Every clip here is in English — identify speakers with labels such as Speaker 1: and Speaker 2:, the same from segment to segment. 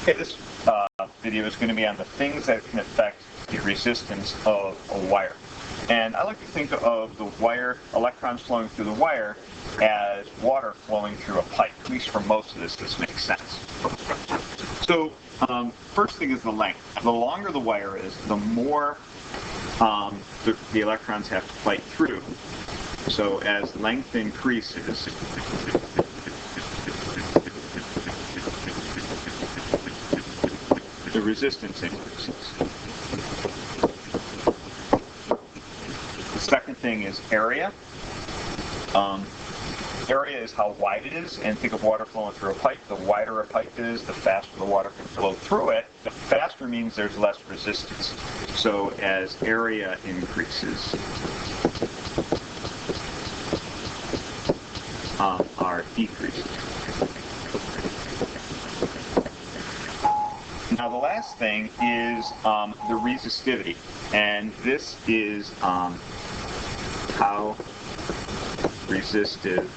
Speaker 1: Okay, this video is going to be on the things that can affect the resistance of a wire. And I like to think of the wire, electrons flowing through the wire, as water flowing through a pipe. At least for most of this makes sense. So, first thing is the length. The longer the wire is, the more the electrons have to fight through. So as length increases, the resistance increases. The second thing is area. Area is how wide it is, and think of water flowing through a pipe. The wider a pipe is, the faster the water can flow through it. The faster means there's less resistance. So as area increases, R decreases. Now the last thing is the resistivity, and this is how resistive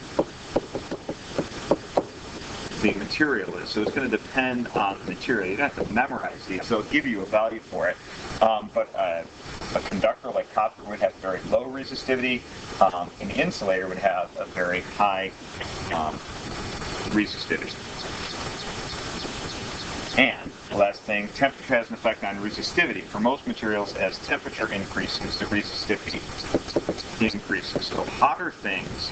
Speaker 1: the material is. So it's going to depend on the material. You don't have to memorize these, so it'll give you a value for it. But a conductor like copper would have very low resistivity. An insulator would have a very high resistivity. And the last thing, temperature has an effect on resistivity. For most materials, as temperature increases, the resistivity increases. So hotter things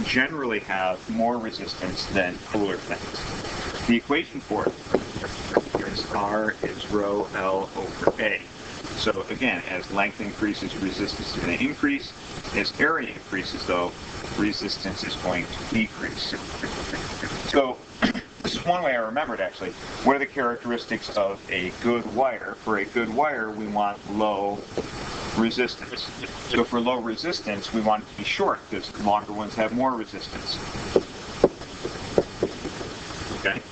Speaker 1: generally have more resistance than cooler things. The equation for it is R is rho L over A. So again, as length increases, resistance is going to increase. As area increases, though, resistance is going to decrease. So this is one way I remembered, actually. What are the characteristics of a good wire? For a good wire, we want low resistance. So for low resistance, we want it to be short, because longer ones have more resistance. Okay.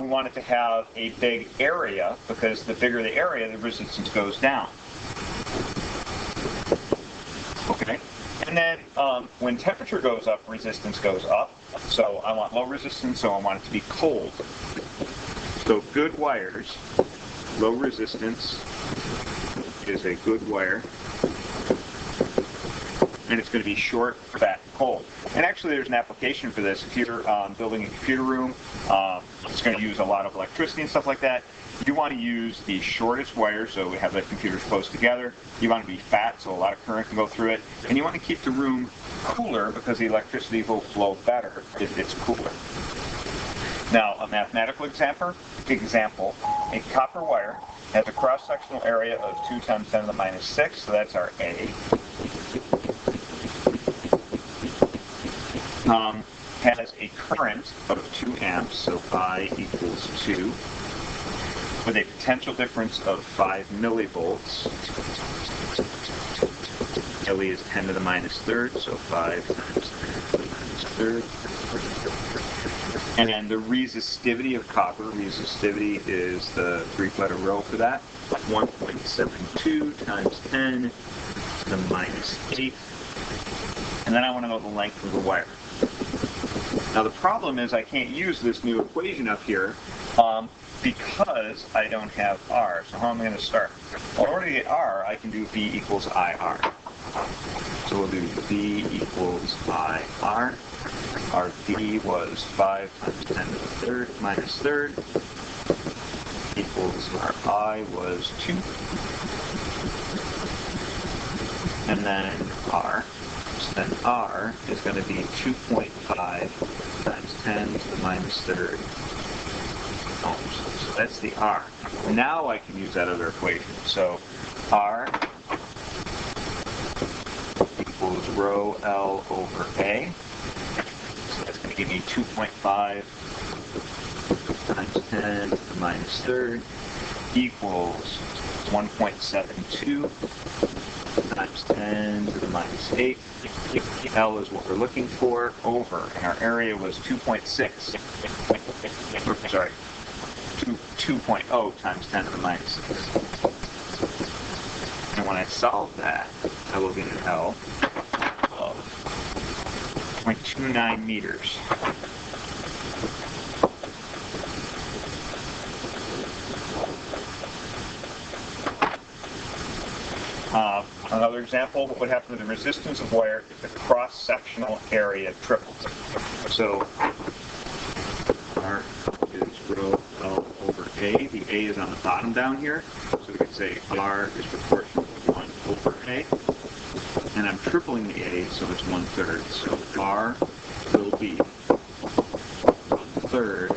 Speaker 1: We want it to have a big area, because the bigger the area, the resistance goes down. Okay. And then when temperature goes up, resistance goes up. So I want low resistance, so I want it to be cold. So good wires, low resistance is a good wire. And it's going to be short, fat, cold. And actually there's an application for this. If you're building a computer room, it's going to use a lot of electricity and stuff like that. You want to use the shortest wire, so we have the computers close together. You want to be fat, so a lot of current can go through it. And you want to keep the room cooler, because the electricity will flow better if it's cooler. Now, a mathematical example, a copper wire has a cross-sectional area of 2 times 10 to the minus 6, so that's our A. Has a current of 2 amps, so I equals 2, with a potential difference of 5 millivolts. Milli is 10 to the minus third, so 5 times 10 to the minus third. And then the resistivity of copper, resistivity is the Greek-letter rho for that, 1.72 times 10 to the minus 8. And then I want to know the length of the wire. Now the problem is I can't use this new equation up here because I don't have R. So how am I going to start? Well, in order to get R, I can do V equals IR. So we'll do V equals IR. Our V was 5 times 10 to the third minus third equals our I was 2. And then R. So then R is going to be 2.5 times 10 to the minus third ohms. So that's the R. Now I can use that other equation. So R equals rho L over A. So that's going to give me 2.5 times 10 to the minus third equals 1.72 times 10 to the minus 8. L is what we're looking for, over, and our area was 2.6. Sorry, 2.0 times 10 to the minus 6. And when I solve that, I will get an L of 0.29 meters. another example, what would happen to the resistance of wire if the cross-sectional area tripled? So R is rho L over A. The A is on the bottom down here. So we could say R is proportional to 1 over A. And I'm tripling the A, so it's 1/3. So R will be 1/3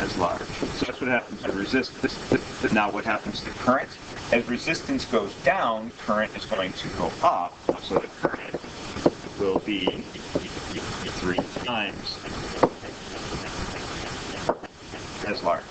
Speaker 1: as large. So that's what happens to resistance. Now what happens to current? As resistance goes down, current is going to go up. So the current will be 3 times as large.